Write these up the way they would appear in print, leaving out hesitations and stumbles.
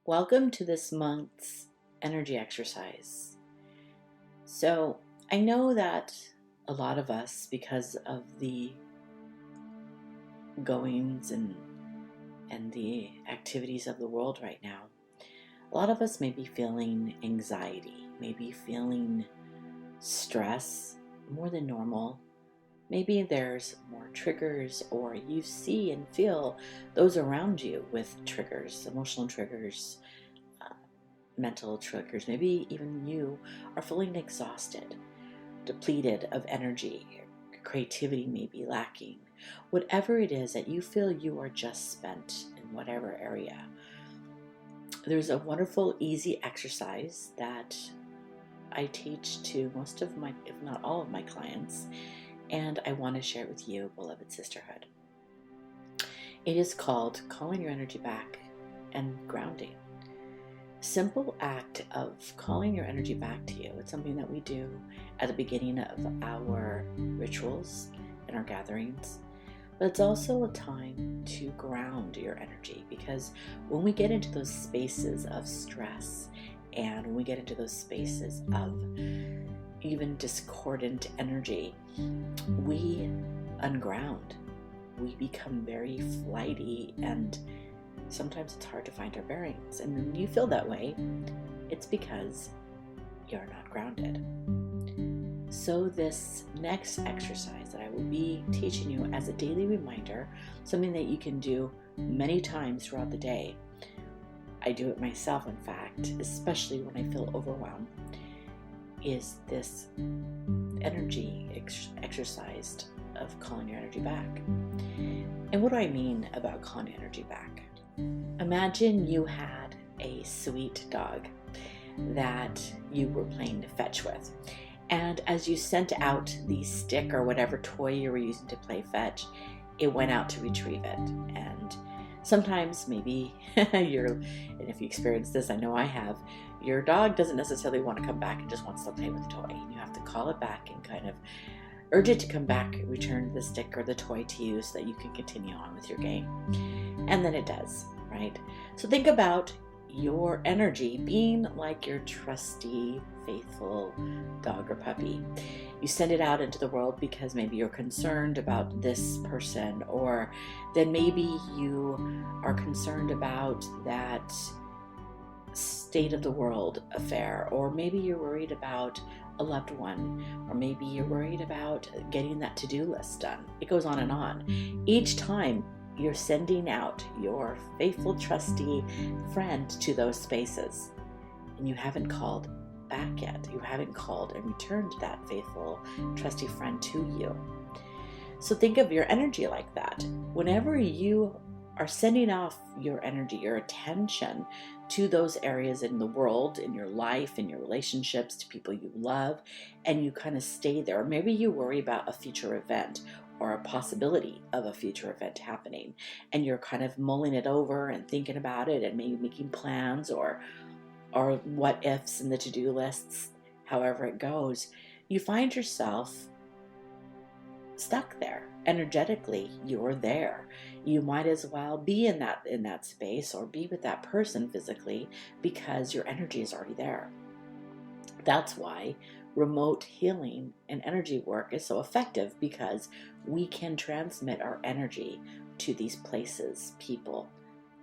Welcome to this month's energy exercise. So, I know that a lot of us, because of the goings and the activities of the world right now, a lot of us may be feeling anxiety, maybe feeling stress more than normal. Maybe there's more triggers, or you see and feel those around you with triggers, emotional triggers, mental triggers. Maybe even you are feeling exhausted, depleted of energy. Your creativity may be lacking. Whatever it is that you feel you are just spent in whatever area, there's a wonderful, easy exercise that I teach to most of my, if not all of my clients, and I want to share it with you, beloved sisterhood. It is called calling your energy back and grounding. Simple act of calling your energy back to you. It's something that we do at the beginning of our rituals and our gatherings. But it's also a time to ground your energy, because when we get into those spaces of stress and when we get into those spaces of even discordant energy, we unground. We become very flighty, and sometimes it's hard to find our bearings. And when you feel that way, it's because you're not grounded. So this next exercise that I will be teaching you as a daily reminder, something that you can do many times throughout the day. I do it myself, in fact, especially when I feel overwhelmed, is this energy exercise of calling your energy back. And what do I mean about calling your energy back? Imagine you had a sweet dog that you were playing fetch with. And as you sent out the stick or whatever toy you were using to play fetch, it went out to retrieve it. And sometimes maybe and if you experience this, I know I have, your dog doesn't necessarily want to come back and just wants to play with the toy. And you have to call it back and kind of urge it to come back, return the stick or the toy to you so that you can continue on with your game. And then it does, right? So think about your energy being like your trusty, faithful dog or puppy. You send it out into the world because maybe you're concerned about this person, or then maybe you are concerned about that state of the world affair, or maybe you're worried about a loved one, or maybe you're worried about getting that to-do list done. It goes on and on. Each time you're sending out your faithful, trusty friend to those spaces, and you haven't called back yet. You haven't called and returned that faithful, trusty friend to you. So think of your energy like that. Whenever you are sending off your energy, your attention to those areas in the world, in your life, in your relationships, to people you love, and you kind of stay there. Or maybe you worry about a future event or a possibility of a future event happening, and you're kind of mulling it over and thinking about it and maybe making plans or what ifs in the to-do lists, however it goes. You find yourself stuck there. Energetically, you're there. You might as well be in that space or be with that person physically, because your energy is already there. That's why remote healing and energy work is so effective, because we can transmit our energy to these places, people,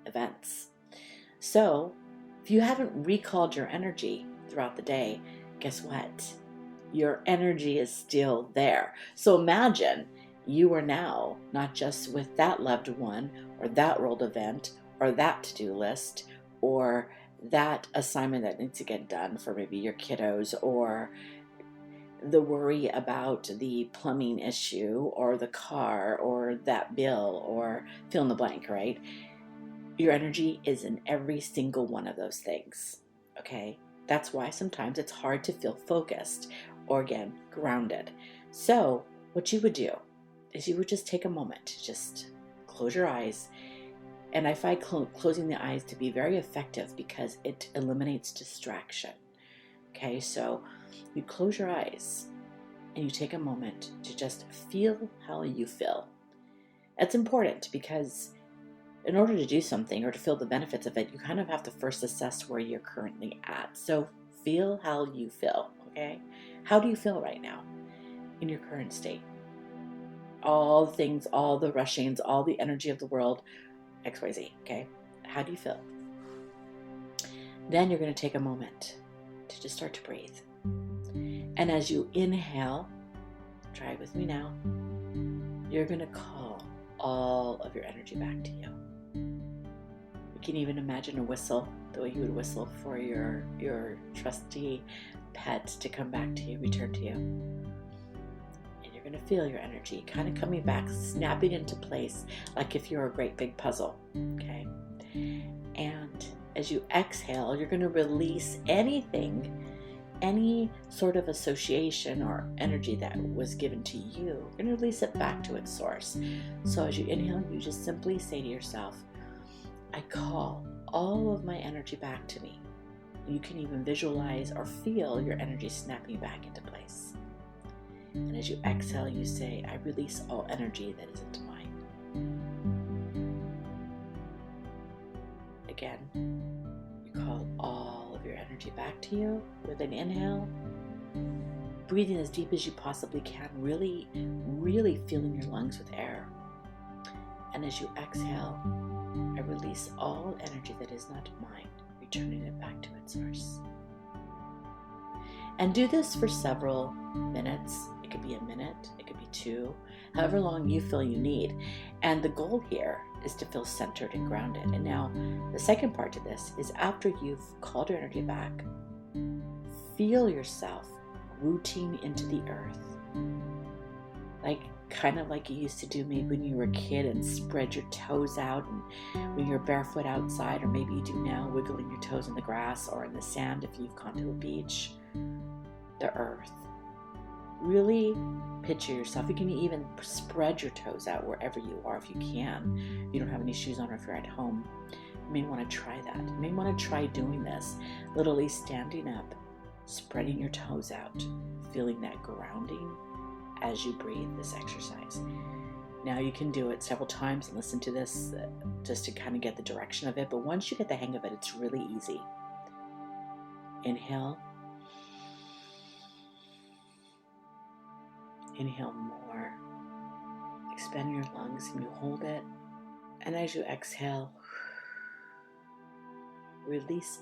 events. So if you haven't recalled your energy throughout the day, guess what? Your energy is still there. So imagine you are now not just with that loved one or that world event or that to-do list or that assignment that needs to get done for maybe your kiddos, or the worry about the plumbing issue or the car or that bill, or fill in the blank, right? Your energy is in every single one of those things, okay? That's why sometimes it's hard to feel focused or, again, grounded. So what you would do is you would just take a moment to just close your eyes. And I find closing the eyes to be very effective because it eliminates distraction. Okay, so you close your eyes and you take a moment to just feel how you feel. That's important because in order to do something or to feel the benefits of it, you kind of have to first assess where you're currently at. So feel how you feel, okay? How do you feel right now in your current state? All the things, all the rushings, all the energy of the world, XYZ, okay? How do you feel? Then you're going to take a moment to just start to breathe. And as you inhale, try it with me now, you're going to call all of your energy back to you. You can even imagine a whistle, the way you would whistle for your trusty pet to come back to you, return to you. And you're going to feel your energy kind of coming back, snapping into place, like if you're a great big puzzle, okay? And as you exhale, you're going to release anything, any sort of association or energy that was given to you. You're going to release it back to its source. So as you inhale, you just simply say to yourself, I call all of my energy back to me. You can even visualize or feel your energy snapping back into place. And as you exhale, you say, I release all energy that isn't mine. Again, you call all of your energy back to you with an inhale, breathing as deep as you possibly can, really, really filling your lungs with air. And as you exhale, I release all energy that is not mine, returning it back to its source. And do this for several minutes. It could be a minute, it could be 2, however long you feel you need. And the goal here is to feel centered and grounded. And now the second part to this is after you've called your energy back, feel yourself rooting into the earth. Kind of like you used to do maybe when you were a kid and spread your toes out, and when you're barefoot outside, or maybe you do now, wiggling your toes in the grass or in the sand if you've gone to a beach. The earth. Really picture yourself. You can even spread your toes out wherever you are if you can. If you don't have any shoes on, or if you're at home, you may want to try that. You may want to try doing this, literally standing up, spreading your toes out, feeling that grounding as you breathe this exercise. Now you can do it several times and listen to this just to kind of get the direction of it. But once you get the hang of it, it's really easy. Inhale. Inhale more. Expand your lungs and you hold it. And as you exhale, release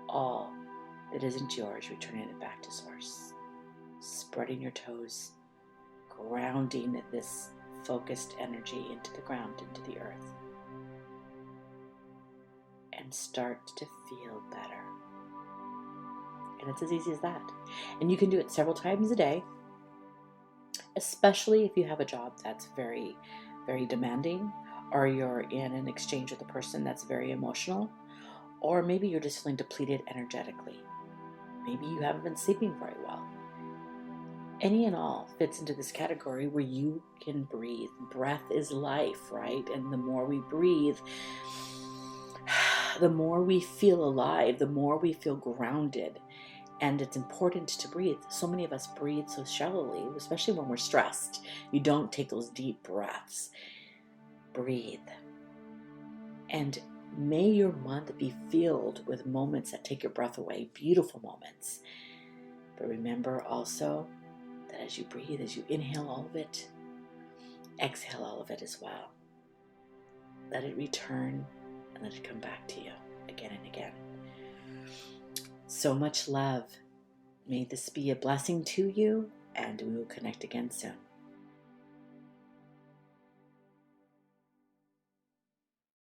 all that isn't yours, returning it back to source. Spreading your toes, grounding this focused energy into the ground, into the earth. And start to feel better. And it's as easy as that. And you can do it several times a day, especially if you have a job that's very, very demanding, or you're in an exchange with a person that's very emotional, or maybe you're just feeling depleted energetically. Maybe you haven't been sleeping very well. Any and all fits into this category where you can breathe. Breath is life, right? And the more we breathe, the more we feel alive, the more we feel grounded. And it's important to breathe. So many of us breathe so shallowly, especially when we're stressed. You don't take those deep breaths. Breathe. And may your month be filled with moments that take your breath away, beautiful moments. But remember also that as you breathe, as you inhale all of it, exhale all of it as well. Let it return and let it come back to you again and again. So much love. May this be a blessing to you, and we will connect again soon.